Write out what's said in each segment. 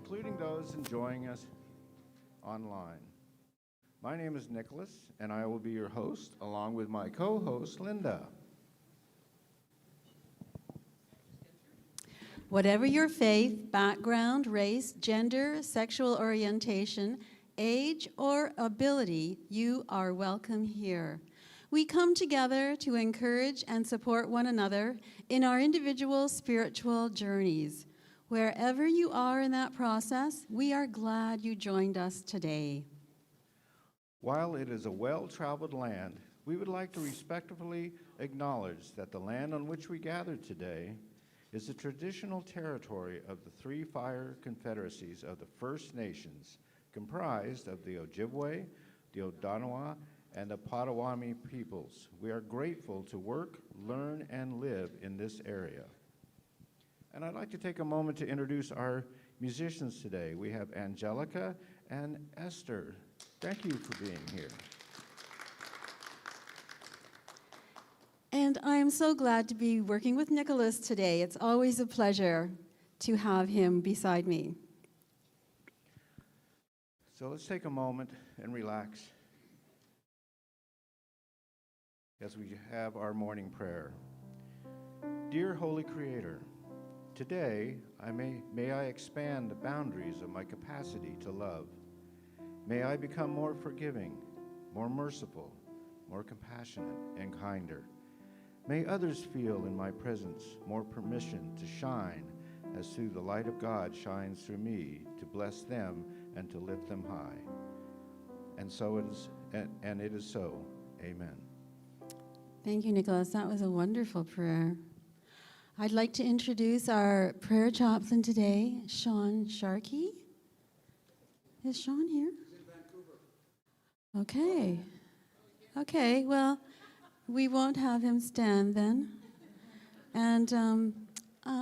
including those enjoying us online. My name is Nicholas, and I will be your host, along with my co-host, Linda. Whatever your faith, background, race, gender, sexual orientation, age, or ability, you are welcome here. We come together to encourage and support one another in our individual spiritual journeys. Wherever you are in that process, we are glad you joined us today. While it is a well-traveled land, we would like to respectfully acknowledge that the land on which we gather today is the traditional territory of the three fire confederacies of the First Nations, comprised of the Ojibwe, the Odawa, and the Potawatomi peoples. We are grateful to work, learn, and live in this area. And I'd like to take a moment to introduce our musicians today. We have Angelica and Esther. Thank you for being here. And I am so glad to be working with Nicholas today. It's always a pleasure to have him beside me. So let's take a moment and relax as we have our morning prayer. Dear Holy Creator, today may I expand the boundaries of my capacity to love. May I become more forgiving, more merciful, more compassionate, and kinder. May others feel in my presence more permission to shine as through the light of God shines through me, to bless them and to lift them high. And so it is, and it is so. Amen. Thank you, Nicholas. That was a wonderful prayer. I'd like to introduce our prayer chaplain today, Sean Sharkey. Is Sean here? He's in Vancouver. Okay. Okay, well, we won't have him stand then. And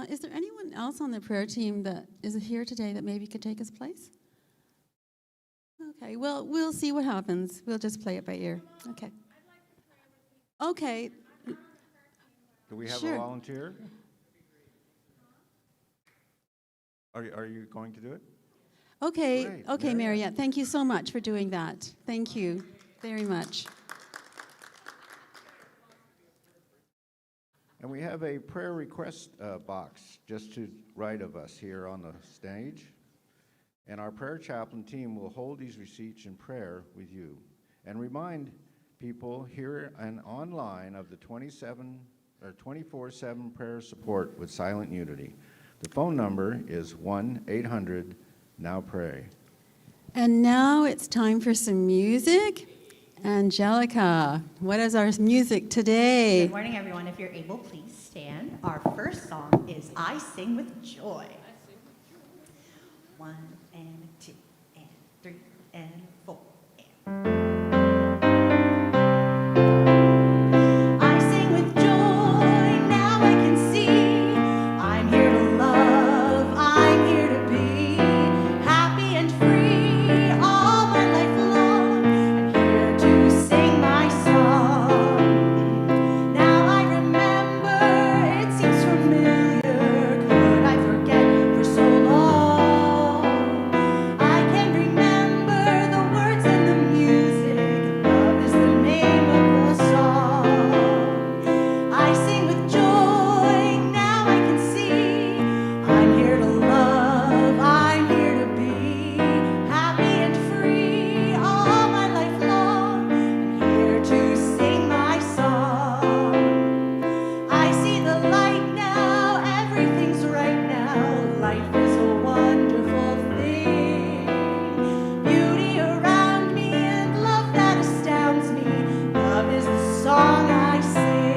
is there anyone else on the prayer team that is here today that maybe could take his place? Okay, well, we'll see what happens. We'll just play it by ear. Okay. Okay. Do we have Sure. a volunteer? Are you going to do it? Okay, Great, okay, Mariette. Mariette, thank you so much for doing that. Thank you very much. And we have a prayer request box just to right of us here on the stage. And our prayer chaplain team will hold these receipts in prayer with you and remind people here and online of the 24/7 prayer support with Silent Unity. The phone number is 1-800-NOW-PRAY. And now it's time for some music. Angelica, what is our music today? Good morning, everyone. If you're able, please stand. Our first song is I Sing with Joy. 1 and 2 and 3 and 4 and... I sing with joy, now I can see. I'm here to love, I'm here to be happy and free all my life long. I'm here to sing my song. Now I remember, it seems familiar. Could I forget for so long? I can remember the words and the music. Love is the name of the song. I sing with joy, now I can see. I'm here to love, I'm here to be happy and free all my life long. I'm here to sing my song. I see the light now, everything's right now. Life is a wonderful thing. Beauty around me and love that astounds me. Love is the song I sing.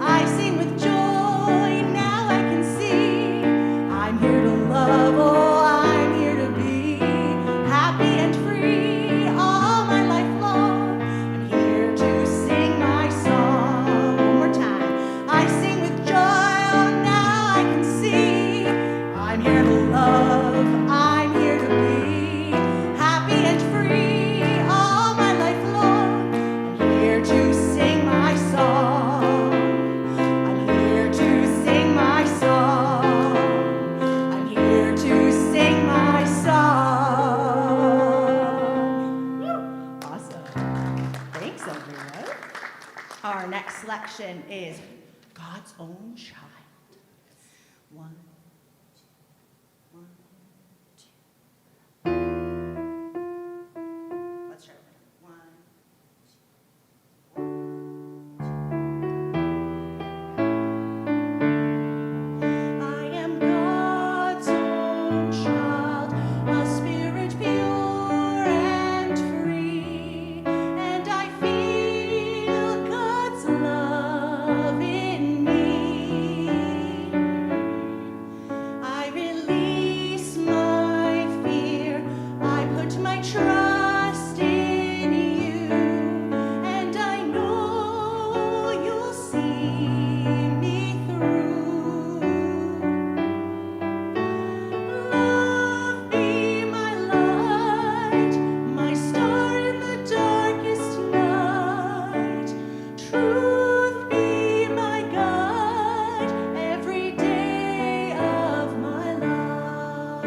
I sing with joy, now I can see. I'm here to love, oh, I'm here to be happy and free all my life long. I'm here to sing my song. One more time. I sing with joy, oh, now I can see. I'm here to love, I'm here to be happy and free all my life long. I'm here to sing my song. I'm here to sing my song. I'm here to selection is God's Own Child. One, two. Let's try it. One, I am God's own child, a spirit pure and free, and I feel God's love in me. I release my fear, I put my trust in you, and I know you'll see me through. Love be my light, my star in the darkest night. Truth be my guide every day of my life.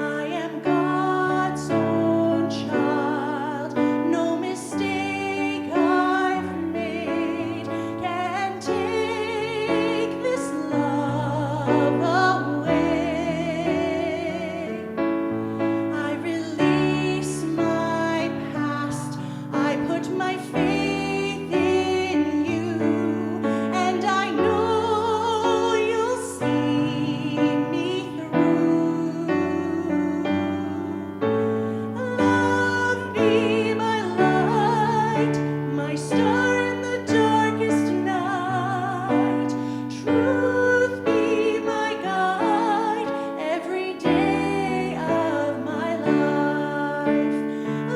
I am God's own child, no mistake I've made can take this love away. I release my past, I put my faith in you, and I know you'll see me through. Love be my light, my star in the darkest night. Truth be my guide every day of my life.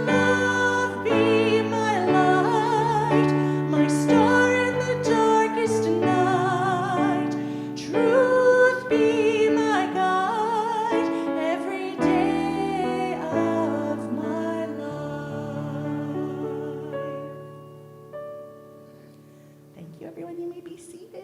Love be my light, my star in the darkest night. Truth be my guide every day of my life. Thank you, everyone. You may be seated.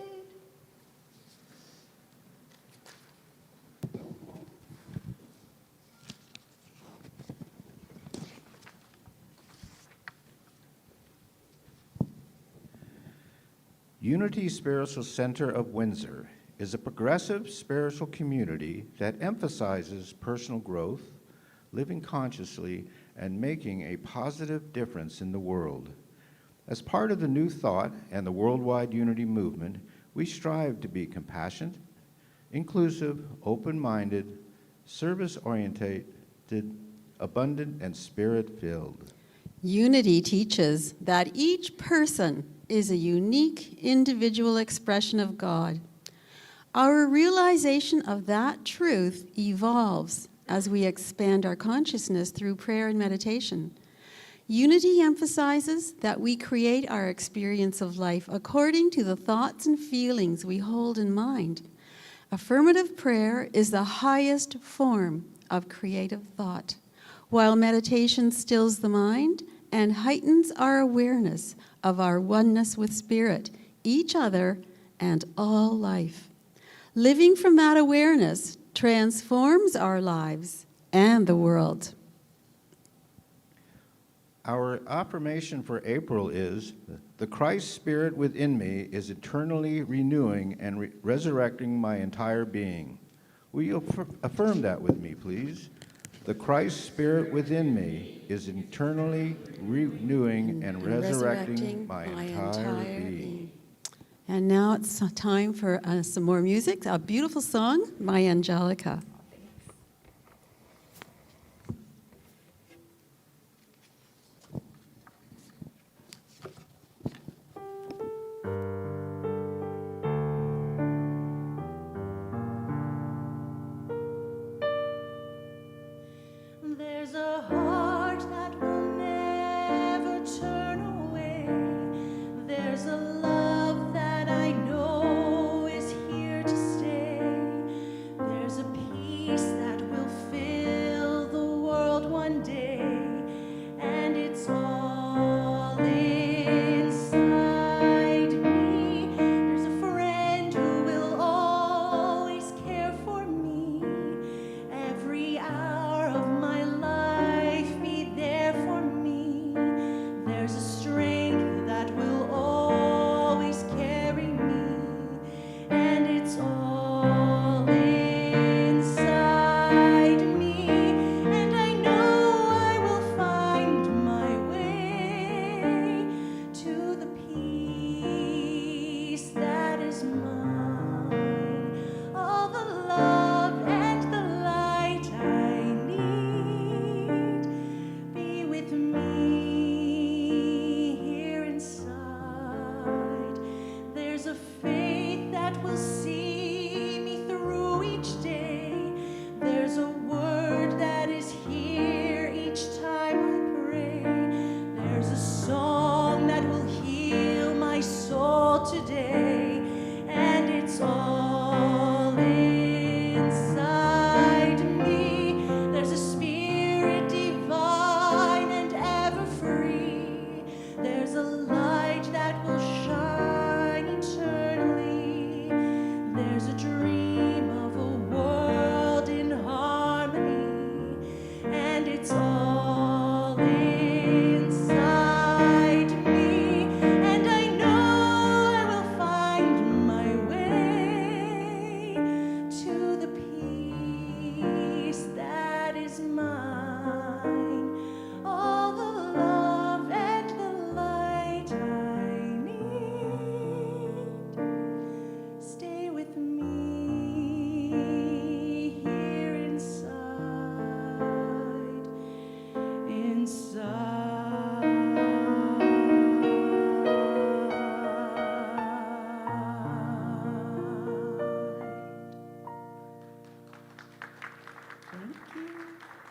Unity Spiritual Center of Windsor is a progressive spiritual community that emphasizes personal growth, living consciously, and making a positive difference in the world. As part of the New Thought and the worldwide unity movement, we strive to be compassionate, inclusive, open-minded, service-oriented, abundant, and spirit-filled. Unity teaches that each person is a unique individual expression of God. Our realization of that truth evolves as we expand our consciousness through prayer and meditation. Unity emphasizes that we create our experience of life according to the thoughts and feelings we hold in mind. Affirmative prayer is the highest form of creative thought, while meditation stills the mind and heightens our awareness of our oneness with Spirit, each other, and all life. Living from that awareness transforms our lives and the world. Our affirmation for April is, the Christ Spirit within me is eternally renewing and resurrecting my entire being. Will you affirm that with me, please? The Christ Spirit within me is eternally renewing and resurrecting my entire being. And now it's time for some more music, a beautiful song, My Angelica. There's a heart that will never turn away. There's a love that I know is here to stay. There's a peace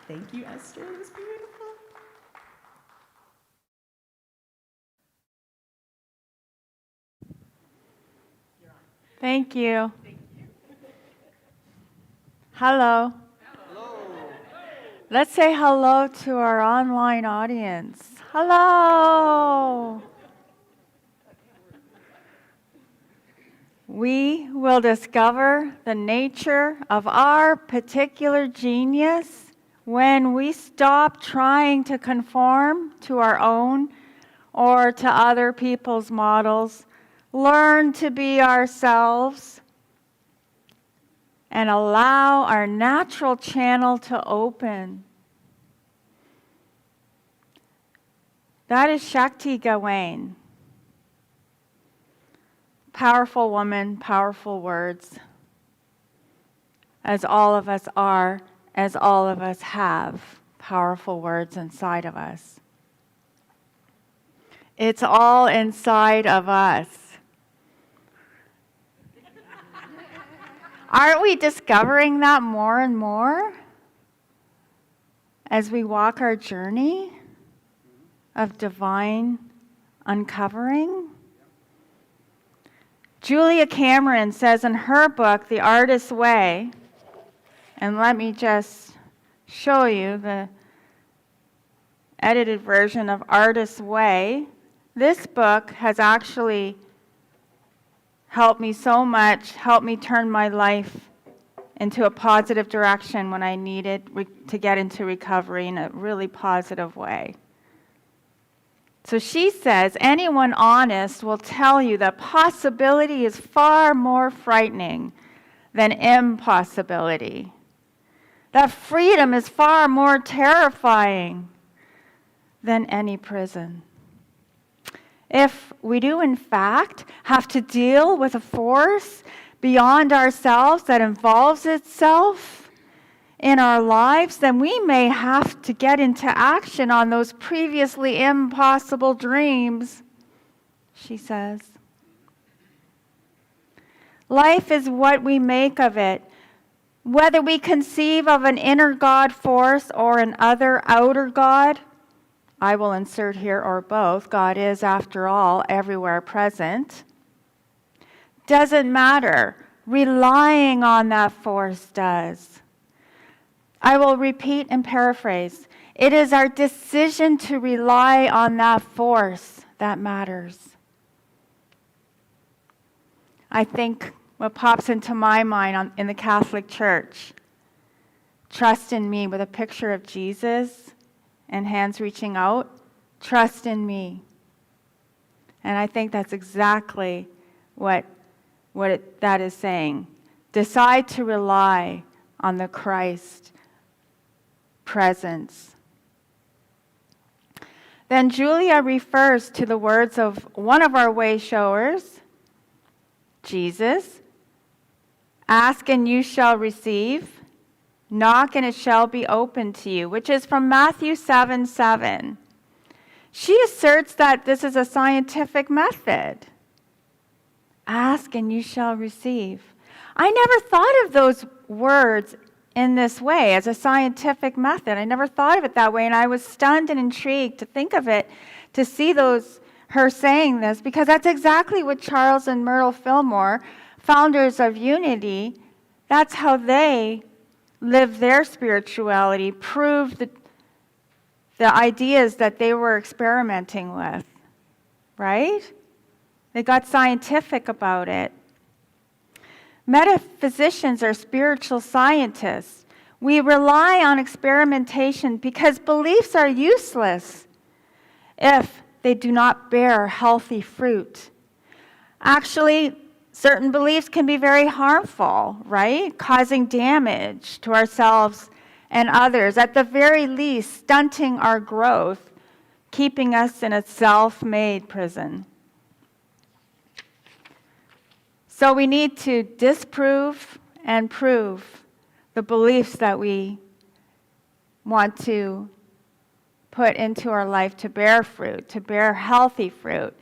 Thank you, Esther. It was beautiful. Thank you. Hello. Let's say hello to our online audience. Hello. We will discover the nature of our particular genius when we stop trying to conform to our own or to other people's models, learn to be ourselves, and allow our natural channel to open. That is Shakti Gawain. Powerful woman, powerful words. As all of us are, as all of us have powerful words inside of us. It's all inside of us. Aren't we discovering that more and more as we walk our journey of divine uncovering? Julia Cameron says in her book, The Artist's Way, and let me just show you the edited version of Artist's Way. This book has actually helped me so much, helped me turn my life into a positive direction when I needed to get into recovery in a really positive way. So she says, anyone honest will tell you that possibility is far more frightening than impossibility. That freedom is far more terrifying than any prison. If we do, in fact, have to deal with a force beyond ourselves that involves itself in our lives, then we may have to get into action on those previously impossible dreams, she says. Life is what we make of it. Whether we conceive of an inner God force or an other outer God, I will insert here, or both. God is, after all, everywhere present. Doesn't matter. Relying on that force does. I will repeat and paraphrase. It is our decision to rely on that force that matters. I think what pops into my mind in the Catholic Church, trust in me, with a picture of Jesus and hands reaching out, trust in me. And I think that's exactly what that is saying. Decide to rely on the Christ presence. Then Julia refers to the words of one of our way showers, Jesus. Ask and you shall receive. Knock and it shall be opened to you, which is from Matthew 7:7. She asserts that this is a scientific method. Ask and you shall receive. I never thought of those words in this way as a scientific method. I never thought of it that way, and I was stunned and intrigued to think of it, to see her saying this, because that's exactly what Charles and Myrtle Fillmore, founders of Unity, that's how they lived their spirituality, proved the ideas that they were experimenting with, right? They got scientific about it. Metaphysicians are spiritual scientists. We rely on experimentation because beliefs are useless if they do not bear healthy fruit. Actually, certain beliefs can be very harmful, right? Causing damage to ourselves and others, at the very least, stunting our growth, keeping us in a self-made prison. So we need to disprove and prove the beliefs that we want to put into our life to bear fruit, to bear healthy fruit.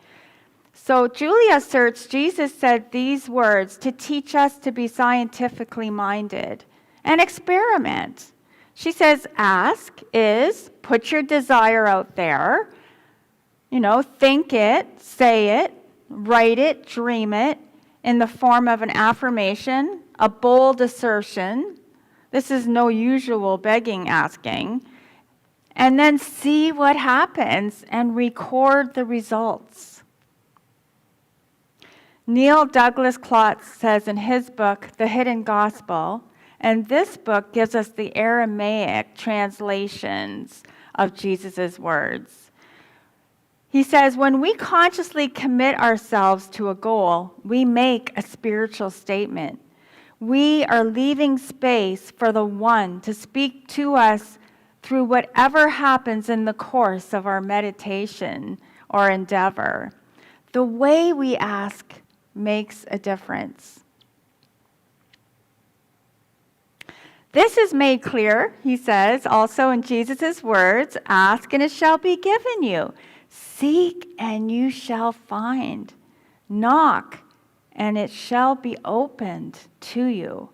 So Julia asserts Jesus said these words to teach us to be scientifically minded and experiment. She says, ask is put your desire out there. Think it, say it, write it, dream it in the form of an affirmation, a bold assertion. This is no usual begging, asking. And then see what happens and record the results. Neil Douglas Klotz says in his book, The Hidden Gospel, and this book gives us the Aramaic translations of Jesus' words. He says, when we consciously commit ourselves to a goal, we make a spiritual statement. We are leaving space for the One to speak to us through whatever happens in the course of our meditation or endeavor. The way we ask makes a difference. This is made clear, he says, also in Jesus' words, ask and it shall be given you. Seek and you shall find. Knock and it shall be opened to you.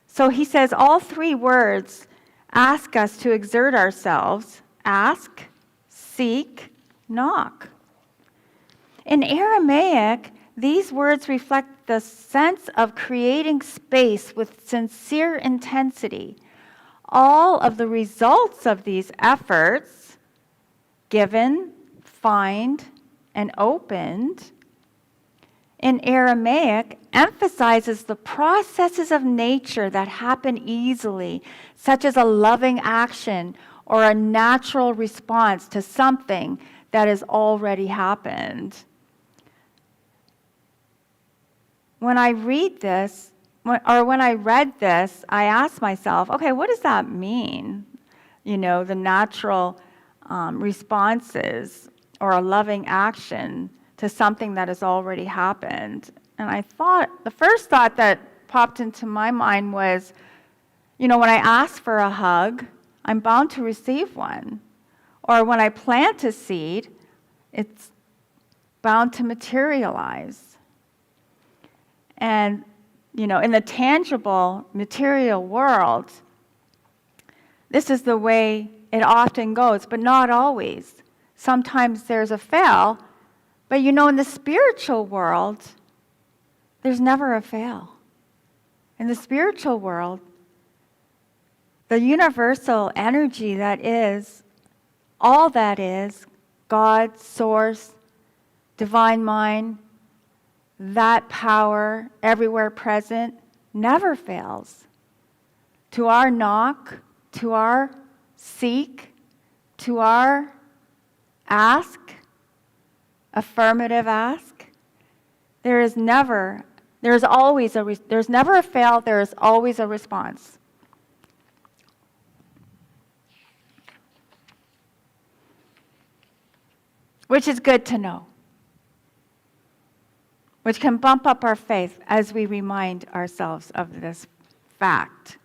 So he says all three words ask us to exert ourselves. Ask, seek, knock. In Aramaic, these words reflect the sense of creating space with sincere intensity. All of the results of these efforts, given, find, and opened, in Aramaic emphasizes the processes of nature that happen easily, such as a loving action or a natural response to something that has already happened. When I read this, when I read this, I asked myself, okay, what does that mean? The natural responses or a loving action to something that has already happened. And I thought, the first thought that popped into my mind was, when I ask for a hug, I'm bound to receive one. Or when I plant a seed, it's bound to materialize. And, in the tangible, material world, this is the way it often goes, but not always. Sometimes there's a fail, but in the spiritual world, there's never a fail. In the spiritual world, the universal energy that is, all that is, God, Source, Divine Mind, that power everywhere present never fails. To our knock, to our seek, to our ask, affirmative ask, there's never a fail, there is always a response. Which is good to know. Which can bump up our faith as we remind ourselves of this fact.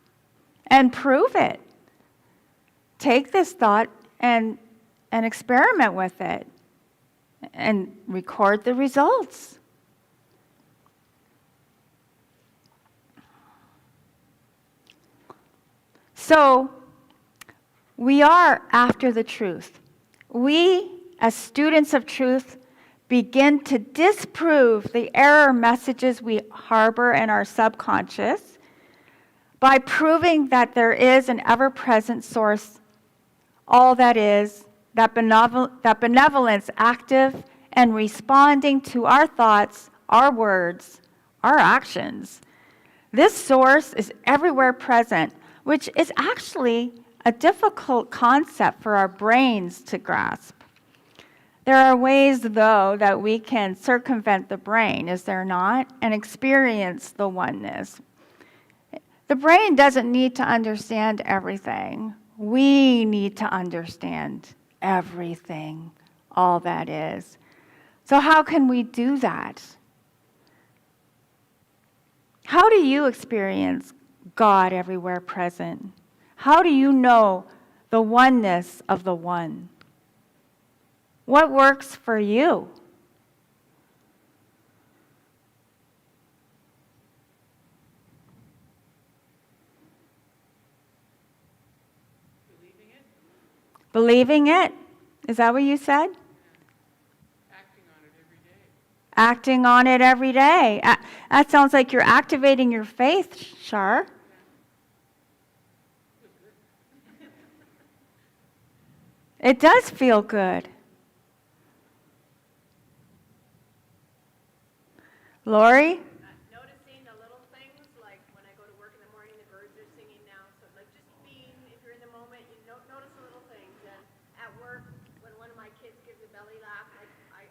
And prove it. Take this thought and experiment with it. And record the results. So, we are after the truth. We, as students of truth, begin to disprove the error messages we harbor in our subconscious by proving that there is an ever-present source, all that is, that benevolence active and responding to our thoughts, our words, our actions. This source is everywhere present, which is actually a difficult concept for our brains to grasp. There are ways, though, that we can circumvent the brain, is there not, and experience the oneness. The brain doesn't need to understand everything. We need to understand everything, all that is. So how can we do that? How do you experience God everywhere present? How do you know the oneness of the One? What works for you? Believing it? Is that what you said? Acting on it every day. That sounds like you're activating your faith, Shar. It does feel good. Lori? Noticing the little things, like when I go to work in the morning, the birds are singing now. So like just being, if you're in the moment, you notice the little things. And at work, when one of my kids gives a belly laugh, I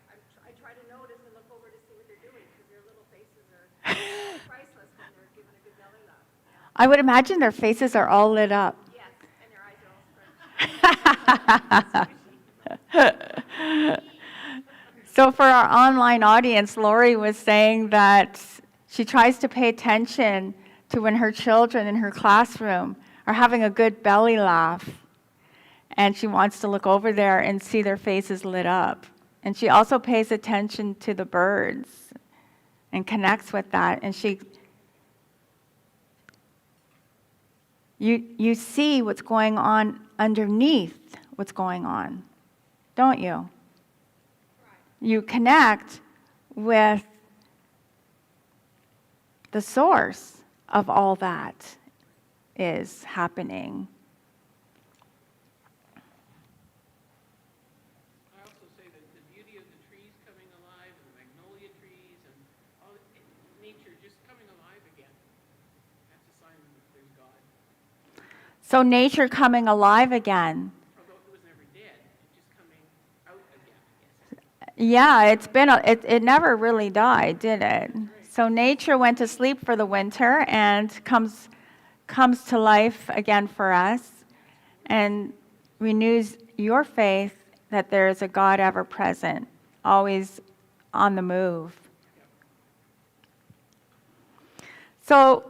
try to notice and look over to see what they're doing, because their little faces are priceless when they're giving a good belly laugh. Yeah. I would imagine their faces are all lit up. Yes, and their eyes are all squishy. So for our online audience, Lori was saying that she tries to pay attention to when her children in her classroom are having a good belly laugh. And she wants to look over there and see their faces lit up. And she also pays attention to the birds and connects with that. And you see what's going on underneath what's going on, don't you? You connect with the source of all that is happening. I also say that the beauty of the trees coming alive, and the magnolia trees, and all nature just coming alive again. That's a sign that there's God. So nature coming alive again. Although it was never dead, it's just coming out again, I guess. Yeah, it never really died, did it? So nature went to sleep for the winter and comes to life again for us and renews your faith that there is a God ever present, always on the move. So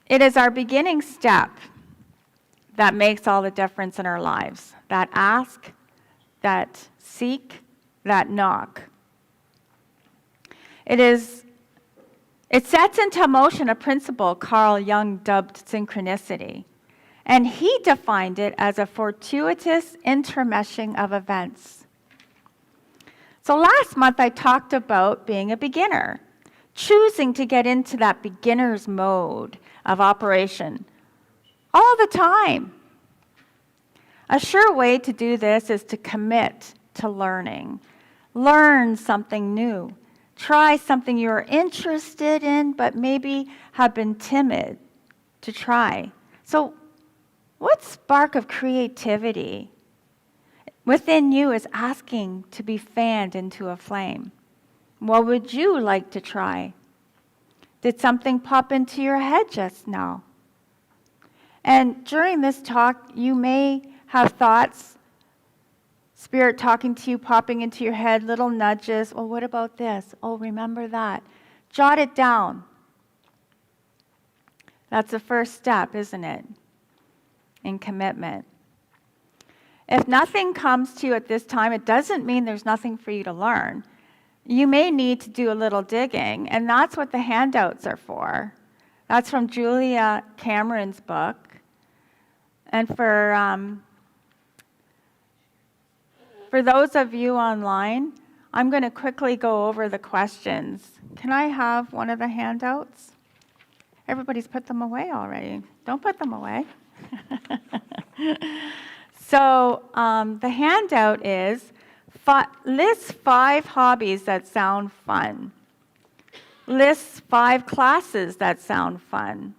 it is our beginning step that makes all the difference in our lives. That ask, that seek, that knock. It sets into motion a principle Carl Jung dubbed synchronicity, and he defined it as a fortuitous intermeshing of events. So last month I talked about being a beginner, choosing to get into that beginner's mode of operation all the time. A sure way to do this is to commit to learning. Learn something new. Try something you're interested in, but maybe have been timid to try. So, what spark of creativity within you is asking to be fanned into a flame? What would you like to try? Did something pop into your head just now? And during this talk, you may have thoughts, Spirit talking to you, popping into your head, little nudges. Oh, what about this? Oh, remember that. Jot it down. That's the first step, isn't it? In commitment. If nothing comes to you at this time, it doesn't mean there's nothing for you to learn. You may need to do a little digging, and that's what the handouts are for. That's from Julia Cameron's book. And for those of you online, I'm going to quickly go over the questions. Can I have one of the handouts? Everybody's put them away already. Don't put them away. So the handout is list 5 hobbies that sound fun. List 5 classes that sound fun.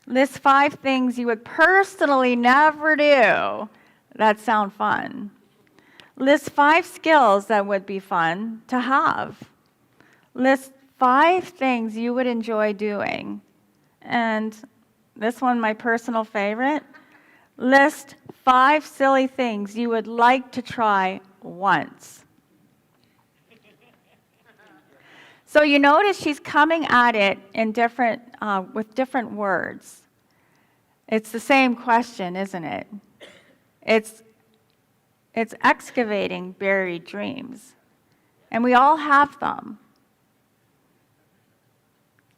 List 5 things you would personally never do that sound fun. List 5 skills that would be fun to have. List 5 things you would enjoy doing. And this one, my personal favorite. List 5 silly things you would like to try once. So you notice she's coming at it in with different words. It's the same question, isn't it? It's excavating buried dreams. And we all have them.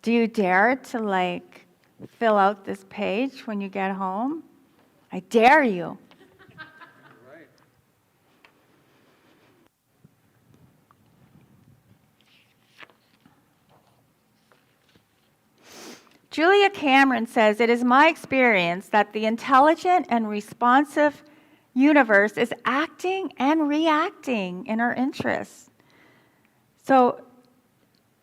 Do you dare to fill out this page when you get home? I dare you. Julia Cameron says, "It is my experience that the intelligent and responsive universe is acting and reacting in our interests." So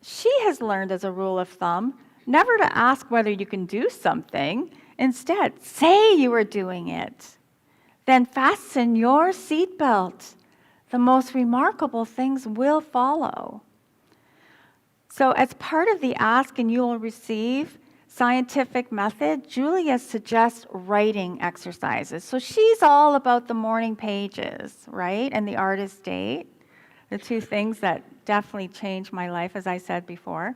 she has learned as a rule of thumb never to ask whether you can do something. Instead, say you are doing it. Then fasten your seatbelt. The most remarkable things will follow. So as part of the ask and you will receive scientific method, Julia suggests writing exercises. So she's all about the morning pages, right? And the artist date, the two things that definitely changed my life, as I said before.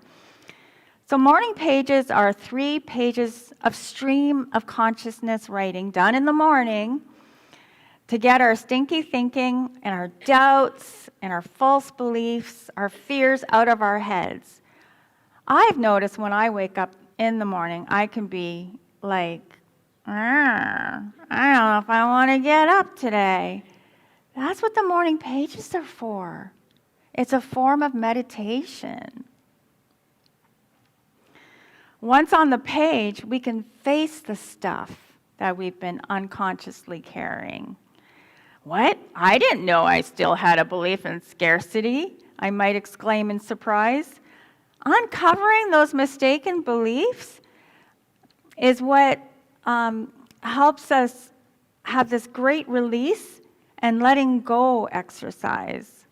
So morning pages are 3 pages of stream of consciousness writing done in the morning to get our stinky thinking and our doubts and our false beliefs, our fears out of our heads. I've noticed when I wake up in the morning, I can be like, I don't know if I want to get up today. That's what the morning pages are for. It's a form of meditation. Once on the page, we can face the stuff that we've been unconsciously carrying. What? I didn't know I still had a belief in scarcity, I might exclaim in surprise. Uncovering those mistaken beliefs is what helps us have this great release and letting go exercise.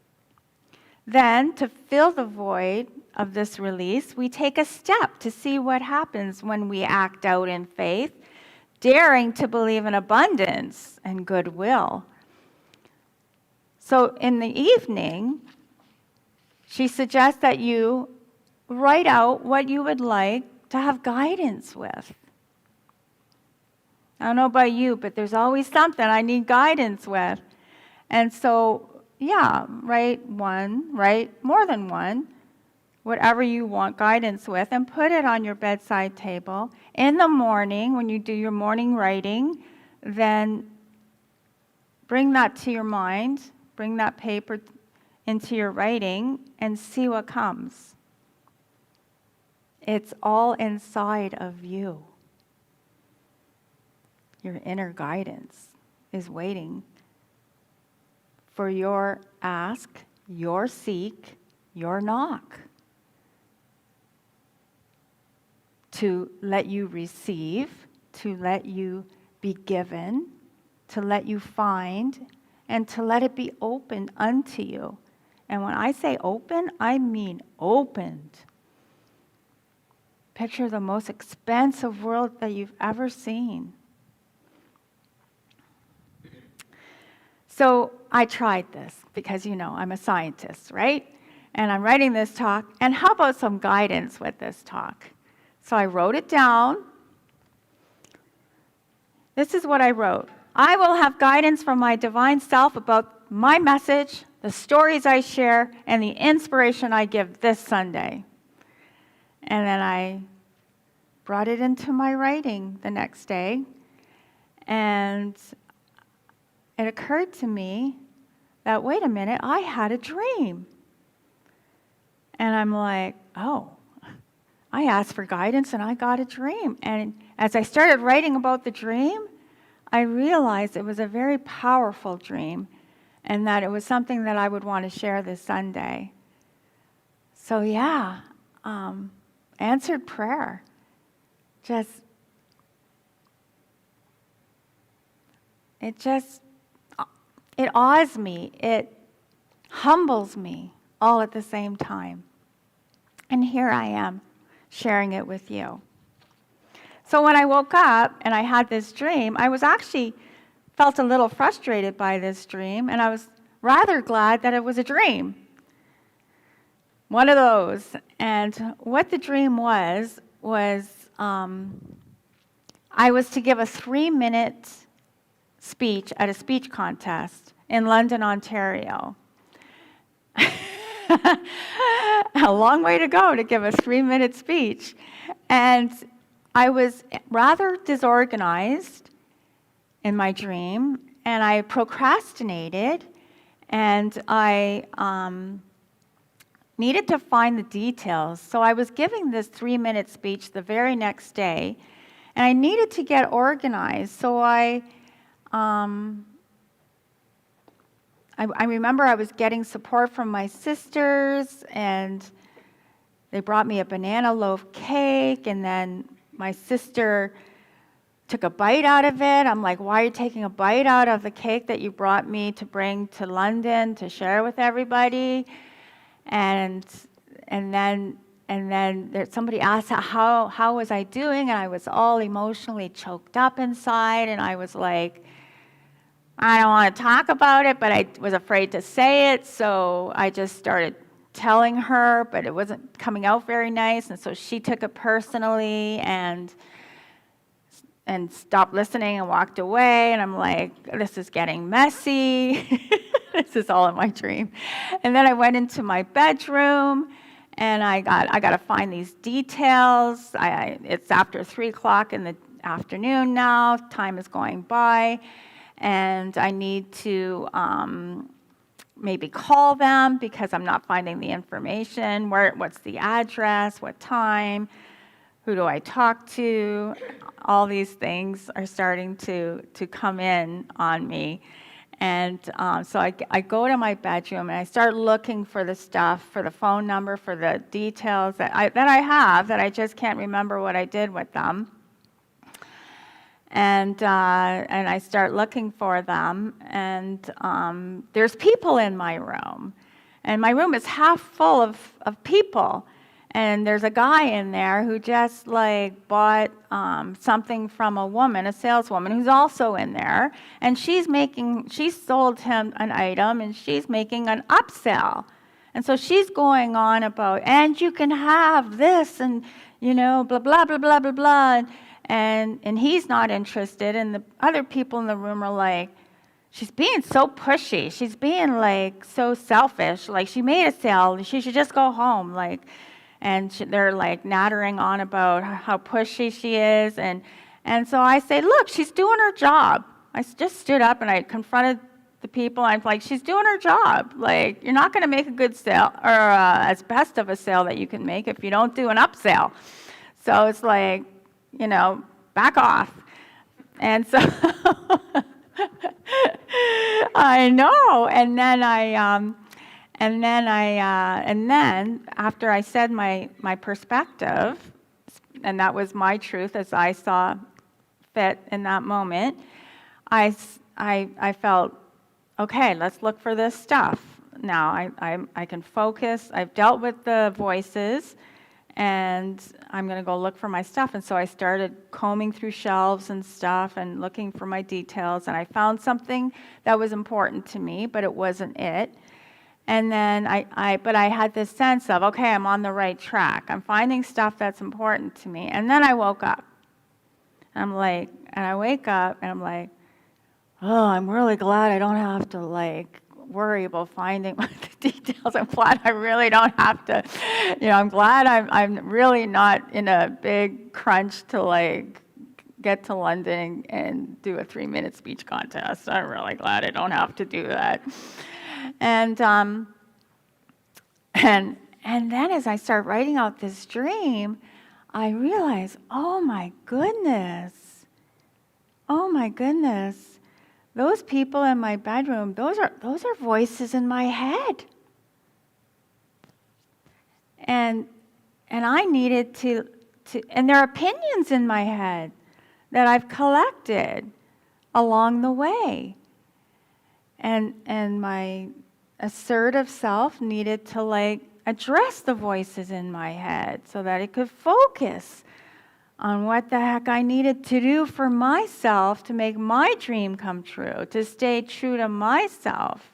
Then, to fill the void of this release, we take a step to see what happens when we act out in faith, daring to believe in abundance and goodwill. So in the evening, she suggests that you write out what you would like to have guidance with. I don't know about you, but there's always something I need guidance with. And so, write one, write more than one, whatever you want guidance with, and put it on your bedside table. In the morning, when you do your morning writing, then bring that to your mind, bring that paper into your writing, and see what comes. It's all inside of you. Your inner guidance is waiting for your ask, your seek, your knock, to let you receive, to let you be given, to let you find, and to let it be opened unto you. And when I say open, I mean opened. Picture the most expansive world that you've ever seen. So I tried this because, I'm a scientist, right? And I'm writing this talk. And how about some guidance with this talk? So I wrote it down. This is what I wrote. I will have guidance from my divine self about my message, the stories I share, and the inspiration I give this Sunday. And then I brought it into my writing the next day. And it occurred to me that, wait a minute, I had a dream. And I'm like, oh, I asked for guidance and I got a dream. And as I started writing about the dream, I realized it was a very powerful dream and that it was something that I would want to share this Sunday. So answered prayer. It awes me, it humbles me all at the same time. And here I am, sharing it with you. So when I woke up and I had this dream, I was actually felt a little frustrated by this dream, and I was rather glad that it was a dream. One of those. And what the dream was I was to give a 3-minute speech at a speech contest in London, Ontario. A long way to go to give a 3-minute speech. And I was rather disorganized in my dream, and I procrastinated, and I needed to find the details. So I was giving this 3-minute speech the very next day, and I needed to get organized. So I remember I was getting support from my sisters, and they brought me a banana loaf cake, and then my sister took a bite out of it. I'm like, why are you taking a bite out of the cake that you brought me to bring to London to share with everybody? And then somebody asked how was I doing, and I was all emotionally choked up inside, and I was like, I don't want to talk about it, but I was afraid to say it, so I just started telling her, but it wasn't coming out very nice, and so she took it personally and stopped listening and walked away, and I'm like, this is getting messy. This is all in my dream. And then I went into my bedroom, and I got to find these details. It's after 3 o'clock in the afternoon now. Time is going by, and I need to maybe call them because I'm not finding the information. What's the address? What time? Who do I talk to? All these things are starting to come in on me. And so I go to my bedroom, and I start looking for the stuff, for the phone number, for the details that I have, that I just can't remember what I did with them. And I start looking for them, and there's people in my room. And my room is half full of people. And there's a guy in there who just like bought something from a woman, a saleswoman, who's also in there. And she sold him an item, and she's making an upsell. And so she's going on about, and you can have this, and, blah, blah, blah, blah, blah, blah. And he's not interested. And the other people in the room are like, she's being so pushy. She's being like so selfish. Like, she made a sale. She should just go home. Like, and they're like nattering on about how pushy she is. And so I say, look, she's doing her job. I just stood up and I confronted the people. I'm like, she's doing her job. Like, you're not going to make a good sale, or as best of a sale that you can make if you don't do an upsell. So it's like, back off. And so I know. And then after I said my perspective, and that was my truth as I saw fit in that moment, I felt, okay, let's look for this stuff. Now I can focus. I've dealt with the voices, and I'm going to go look for my stuff. And so I started combing through shelves and stuff and looking for my details, and I found something that was important to me, but it wasn't it. And then but I had this sense of, okay, I'm on the right track. I'm finding stuff that's important to me. And then I woke up. And I wake up and I'm like, oh, I'm really glad I don't have to worry about finding the details. I'm glad I really don't have to, I'm glad I'm really not in a big crunch to get to London and do a 3-minute speech contest. I'm really glad I don't have to do that. And then as I start writing out this dream, I realize, oh my goodness, those people in my bedroom, those are voices in my head. And I needed to and there are opinions in my head that I've collected along the way. And my assertive self needed to address the voices in my head so that it could focus on what the heck I needed to do for myself to make my dream come true, to stay true to myself.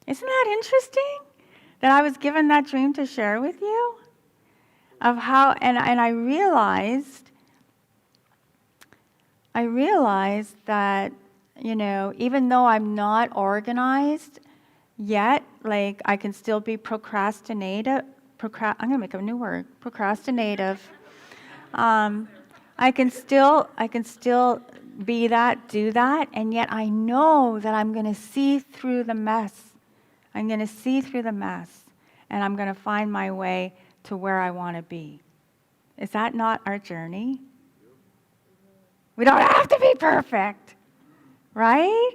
Isn't that interesting that I was given that dream to share with you? Of how, and I realized that, even though I'm not organized yet, I can still be procrastinative. I'm going to make a new word, procrastinative. I can still be that, do that, and yet I know that I'm going to see through the mess. I'm going to see through the mess, and I'm going to find my way to where I want to be. Is that not our journey? We don't have to be perfect, right?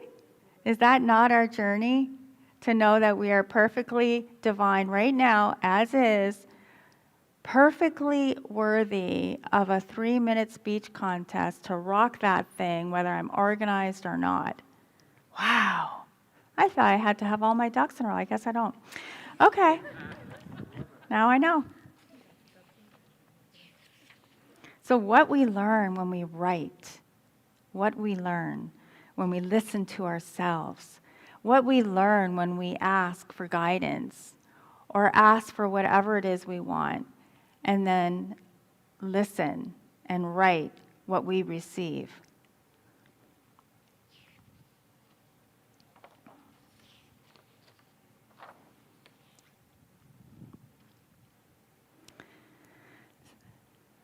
Is that not our journey? To know that we are perfectly divine right now, as is, perfectly worthy of a 3-minute speech contest to rock that thing, whether I'm organized or not. Wow. I thought I had to have all my ducks in a row. I guess I don't. Okay. Now I know. So what we learn when we write, what we learn when we listen to ourselves, what we learn when we ask for guidance or ask for whatever it is we want, and then listen and write what we receive.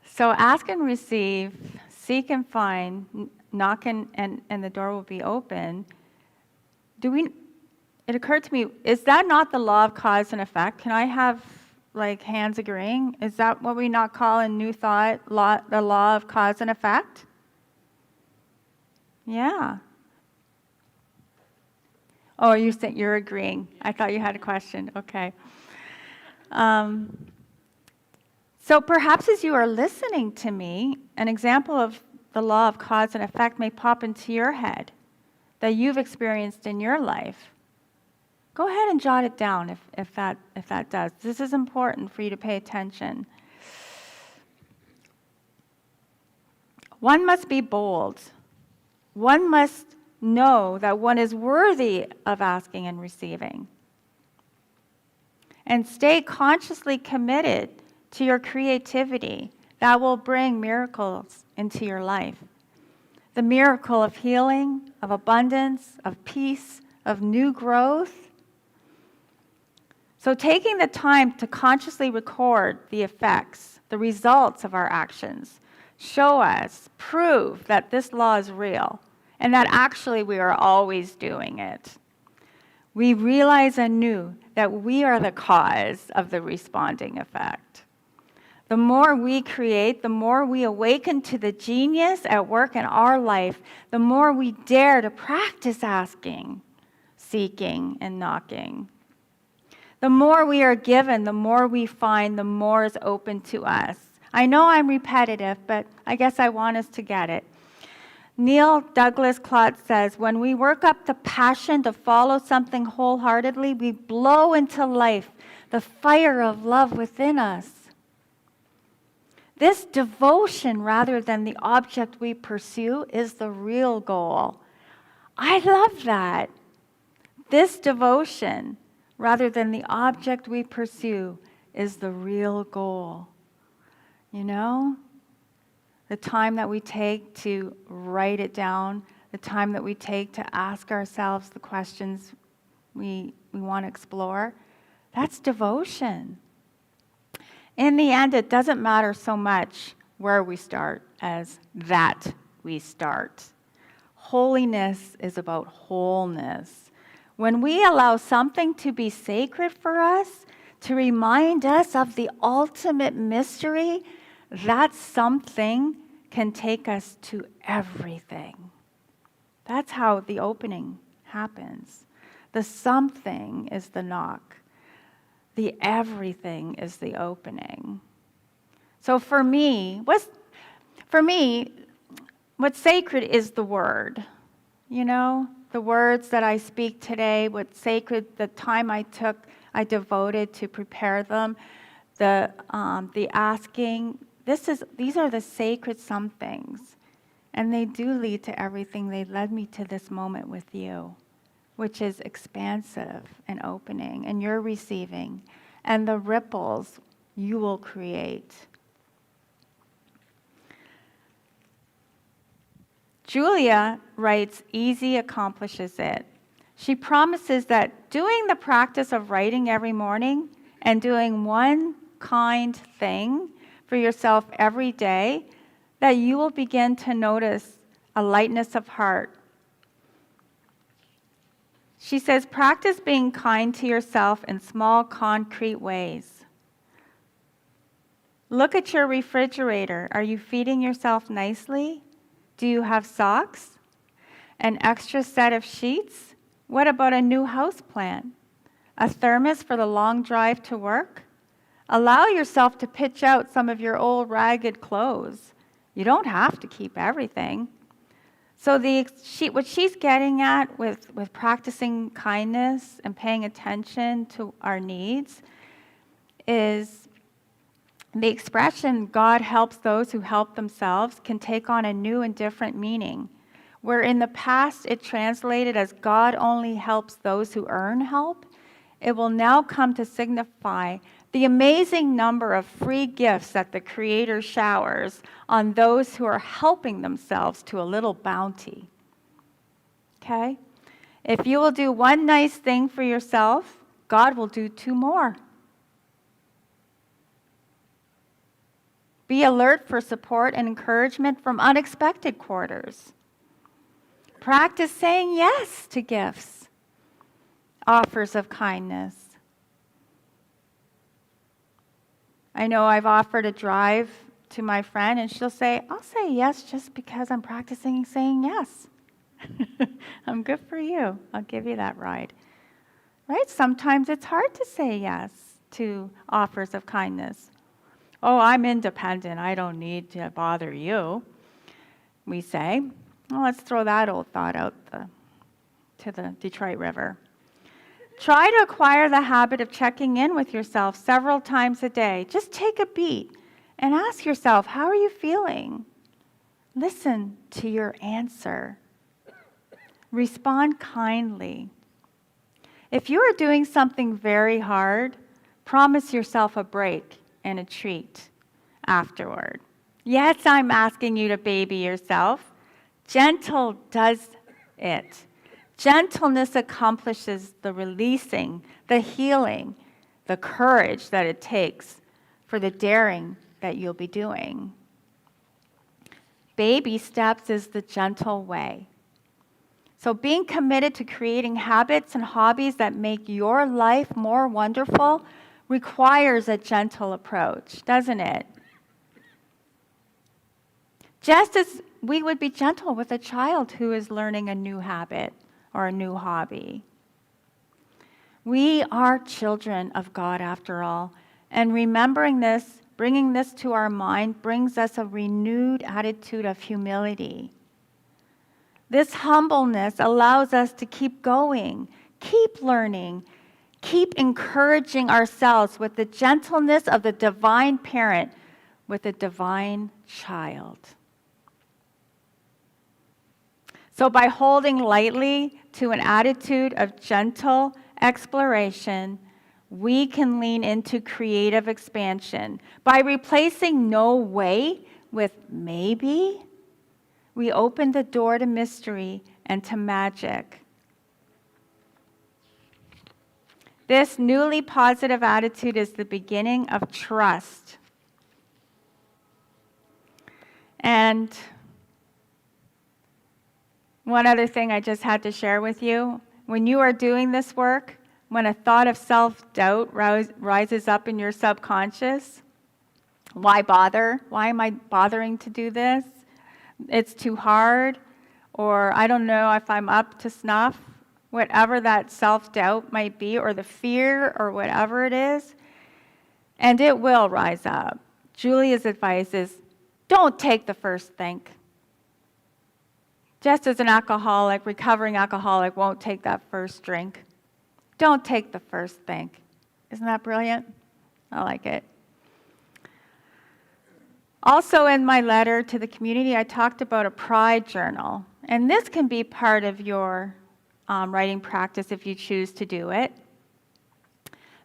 So ask and receive, seek and find, knock and the door will be open. It occurred to me, is that not the law of cause and effect? Can I have hands agreeing? Is that what we not call in New Thought the law of cause and effect? Yeah. Oh, you're agreeing. I thought you had a question. Okay. So perhaps as you are listening to me, an example of the law of cause and effect may pop into your head that you've experienced in your life. Go ahead and jot it down if that does. This is important for you to pay attention. One must be bold. One must know that one is worthy of asking and receiving. And stay consciously committed to your creativity that will bring miracles into your life. The miracle of healing, of abundance, of peace, of new growth. So taking the time to consciously record the effects, the results of our actions, show us, prove that this law is real and that actually we are always doing it. We realize anew that we are the cause of the responding effect. The more we create, the more we awaken to the genius at work in our life, the more we dare to practice asking, seeking, and knocking. The more we are given, the more we find, the more is open to us. I know I'm repetitive, but I guess I want us to get it. Neil Douglas Klotz says, when we work up the passion to follow something wholeheartedly, we blow into life the fire of love within us. This devotion, rather than the object we pursue, is the real goal. I love that. This devotion, rather than the object we pursue, is the real goal. You know? The time that we take to write it down, the time that we take to ask ourselves the questions we want to explore, that's devotion. In the end, it doesn't matter so much where we start as that we start. Holiness is about wholeness. When we allow something to be sacred for us, to remind us of the ultimate mystery, that something can take us to everything. That's how the opening happens. The something is the knock. The everything is the opening. So for me, what's sacred is the word. You know, the words that I speak today, what's sacred, the time I devoted to prepare them, the asking. These are the sacred somethings, and they do lead to everything. They led me to this moment with you, which is expansive and opening, and you're receiving, and the ripples you will create. Julia writes, easy accomplishes it. She promises that doing the practice of writing every morning and doing one kind thing for yourself every day, that you will begin to notice a lightness of heart. She says, practice being kind to yourself in small, concrete ways. Look at your refrigerator. Are you feeding yourself nicely? Do you have socks? An extra set of sheets? What about a new house plant? A thermos for the long drive to work? Allow yourself to pitch out some of your old ragged clothes. You don't have to keep everything. So what she's getting at with practicing kindness and paying attention to our needs is the expression, God helps those who help themselves, can take on a new and different meaning. Where in the past it translated as God only helps those who earn help, it will now come to signify the amazing number of free gifts that the Creator showers on those who are helping themselves to a little bounty. Okay? If you will do one nice thing for yourself, God will do 2 more. Be alert for support and encouragement from unexpected quarters. Practice saying yes to gifts, offers of kindness. I know I've offered a drive to my friend, and she'll say, I'll say yes just because I'm practicing saying yes. I'm good for you. I'll give you that ride. Right? Sometimes it's hard to say yes to offers of kindness. Oh, I'm independent. I don't need to bother you, we say. Well, let's throw that old thought out to the Detroit River. Try to acquire the habit of checking in with yourself several times a day. Just take a beat and ask yourself, how are you feeling? Listen to your answer. Respond kindly. If you are doing something very hard, promise yourself a break and a treat afterward. Yes, I'm asking you to baby yourself. Gentle does it. Gentleness accomplishes the releasing, the healing, the courage that it takes for the daring that you'll be doing. Baby steps is the gentle way. So being committed to creating habits and hobbies that make your life more wonderful requires a gentle approach, doesn't it? Just as we would be gentle with a child who is learning a new habit or a new hobby. We are children of God after all, and remembering this, bringing this to our mind, brings us a renewed attitude of humility. This humbleness allows us to keep going, keep learning, keep encouraging ourselves with the gentleness of the divine parent with a divine child. So by holding lightly to an attitude of gentle exploration, we can lean into creative expansion. By replacing no way with maybe, we open the door to mystery and to magic. This newly positive attitude is the beginning of trust. And one other thing I just had to share with you. When you are doing this work, when a thought of self-doubt rises up in your subconscious, why bother? Why am I bothering to do this? It's too hard, or I don't know if I'm up to snuff, whatever that self-doubt might be, or the fear, or whatever it is, and it will rise up. Julia's advice is, don't take the first think. Just as an alcoholic, recovering alcoholic won't take that first drink. Don't take the first think. Isn't that brilliant? I like it. Also in my letter to the community, I talked about a pride journal. And this can be part of your writing practice if you choose to do it.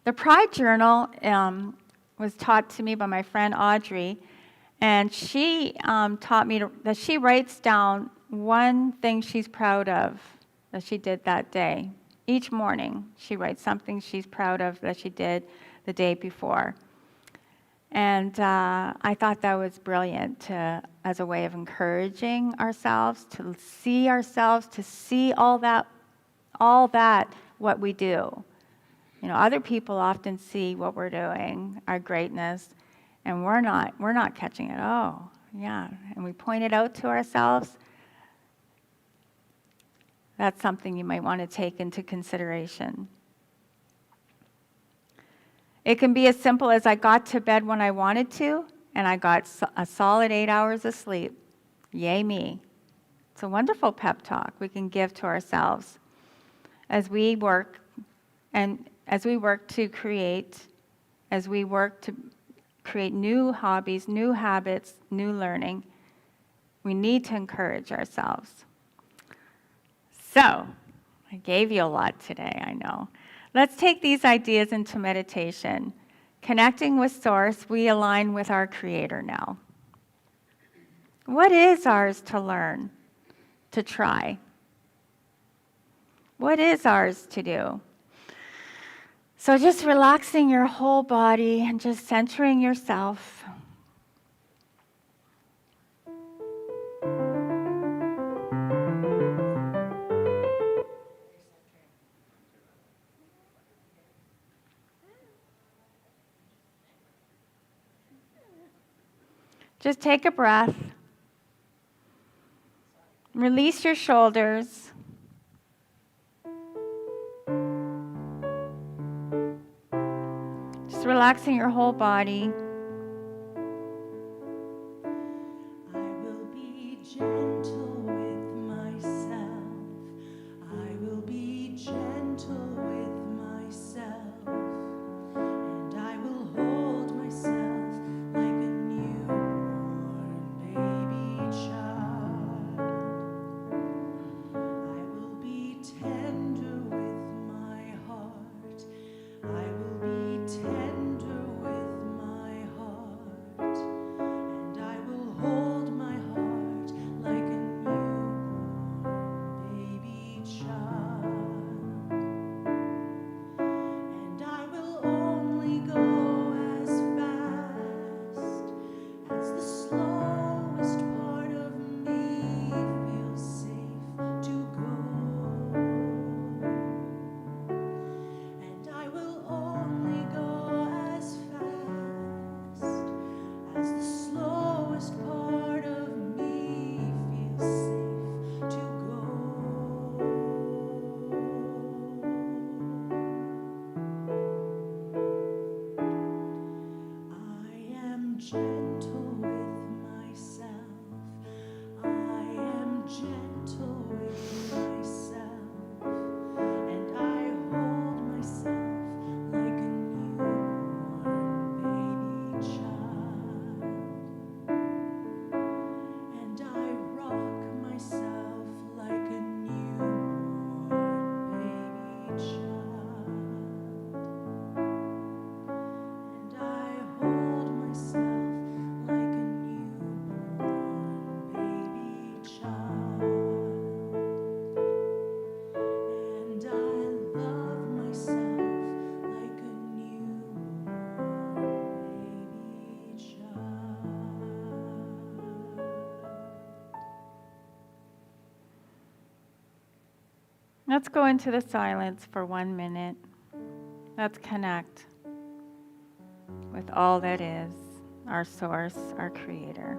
The pride journal was taught to me by my friend Audrey. And she taught me that she writes down one thing she's proud of that she did that day. Each morning, she writes something she's proud of that she did the day before. And I thought that was brilliant as a way of encouraging ourselves, to see all all that what we do. You know, other people often see what we're doing, our greatness, and we're not catching it. Oh, yeah. And we point it out to ourselves. That's something you might want to take into consideration. It can be as simple as I got to bed when I wanted to, and I got a solid 8 hours of sleep. Yay me. It's a wonderful pep talk we can give to ourselves as we work to create new hobbies, new habits, new learning. We need to encourage ourselves. So, I gave you a lot today, I know. Let's take these ideas into meditation. Connecting with Source, we align with our Creator now. What is ours to learn, to try? What is ours to do? So just relaxing your whole body and just centering yourself. Just take a breath. Release your shoulders. Just relaxing your whole body. I will be gentle with myself. I will be gentle with myself. And I will hold myself like a newborn baby child. I will be tender with my heart. I will be tender with my heart. And I will hold my heart like a newborn baby child. And I will only go as fast as the slowest part of me feels safe to go. And I will only go as fast as the slowest part of me feels safe to go. I am gentle with myself. I am gentle with myself. And I hold myself like a newborn baby child. And I rock myself like a newborn baby child. And I hold myself like a newborn baby child. And I love myself like a newborn baby child. Let's go into the silence for 1 minute. Let's connect with all that is, our Source, our Creator.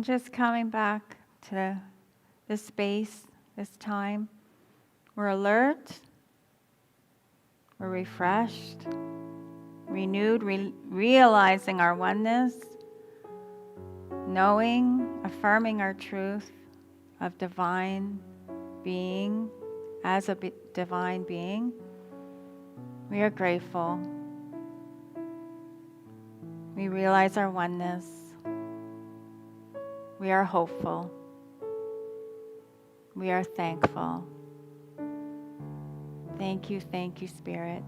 And just coming back to this space, this time. We're alert, we're refreshed, renewed, realizing our oneness, knowing, affirming our truth of divine being as a divine being. We are grateful. We realize our oneness. We are hopeful. We are thankful. Thank you, Spirit.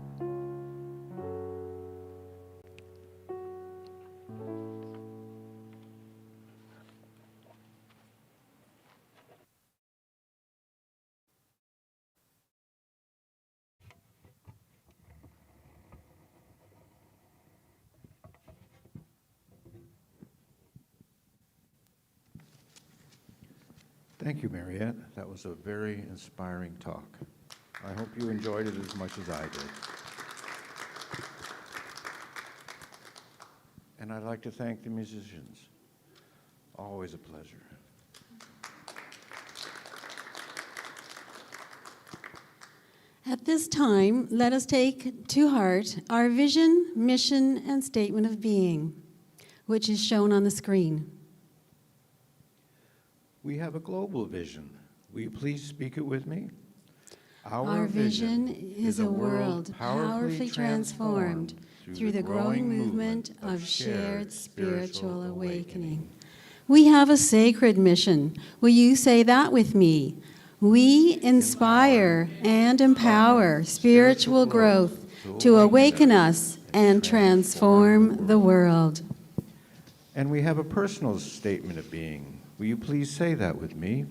Thank you, Mariette. That was a very inspiring talk. I hope you enjoyed it as much as I did. And I'd like to thank the musicians. Always a pleasure. At this time, let us take to heart our vision, mission, and statement of being, which is shown on the screen. We have a global vision. Will you please speak it with me? Our vision is a world powerfully transformed through the growing movement of shared spiritual awakening. We have a sacred mission. Will you say that with me? We inspire and empower spiritual growth to awaken us and transform the world. And we have a personal statement of being. Will you please say that with me?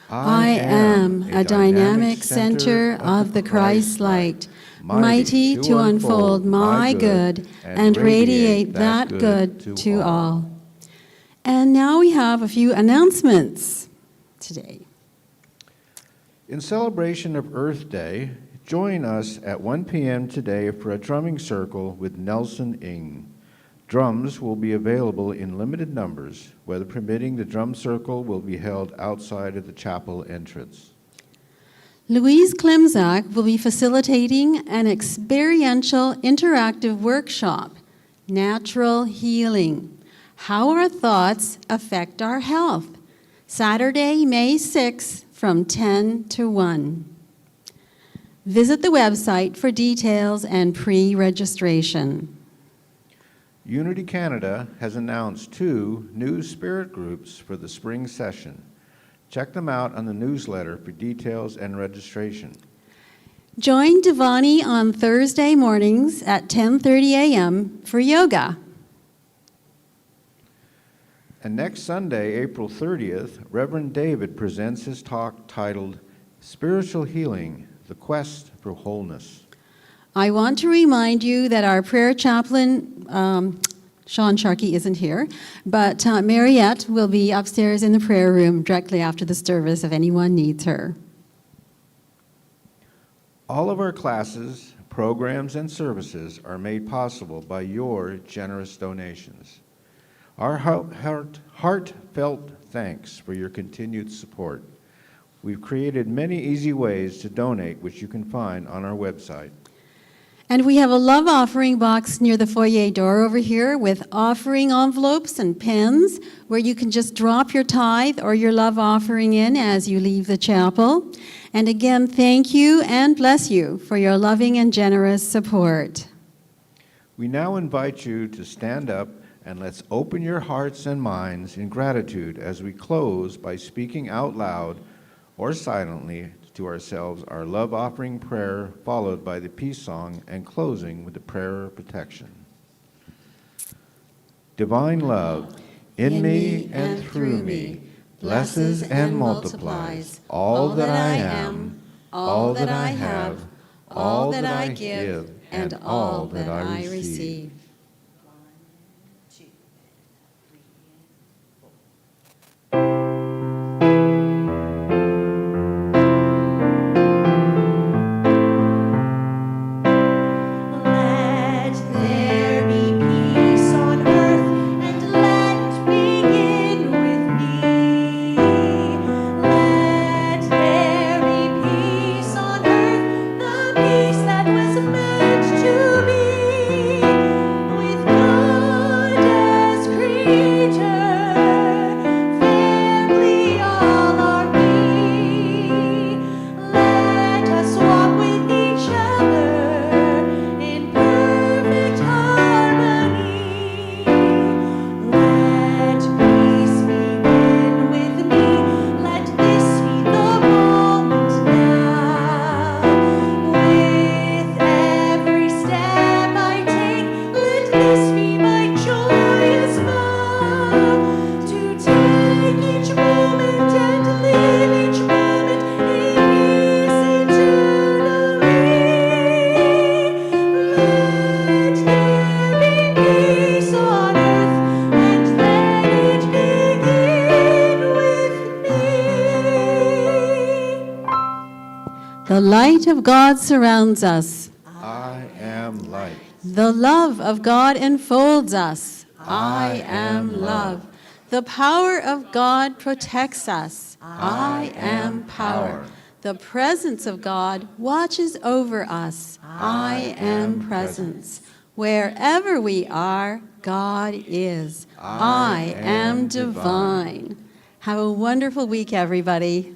I am a dynamic center of the Christ light, mighty to unfold my good and radiate that good to all. And now we have a few announcements today. In celebration of Earth Day, join us at 1 p.m. today for a drumming circle with Nelson Ng. Drums will be available in limited numbers. Weather permitting, the drum circle will be held outside of the chapel entrance. Louise Klimczak will be facilitating an experiential interactive workshop, Natural Healing, How Our Thoughts Affect Our Health, Saturday, May 6th from 10 to 1. Visit the website for details and pre-registration. Unity Canada has announced 2 new spirit groups for the spring session. Check them out on the newsletter for details and registration. Join Devani on Thursday mornings at 10:30 a.m. for yoga. And next Sunday, April 30th, Reverend David presents his talk titled Spiritual Healing, the Quest for Wholeness. I want to remind you that our prayer chaplain, Sean Sharkey, isn't here, but Mariette will be upstairs in the prayer room directly after the service if anyone needs her. All of our classes, programs, and services are made possible by your generous donations. Our heartfelt thanks for your continued support. We've created many easy ways to donate, which you can find on our website. And we have a love offering box near the foyer door over here with offering envelopes and pens where you can just drop your tithe or your love offering in as you leave the chapel. And again, thank you and bless you for your loving and generous support. We now invite you to stand up and let's open your hearts and minds in gratitude as we close by speaking out loud or silently to ourselves our love offering prayer, followed by the peace song and closing with the prayer of protection. Divine love, in me and through me, blesses and multiplies all that I am, all that I have, all that I give, and all that I receive. Let there be peace on earth, and let begin with The light of God surrounds us. I am light. The love of God enfolds us. I am love. The power of God protects us. I am power. The presence of God watches over us. I am presence. Wherever we are, God is. I am divine. Have a wonderful week, everybody.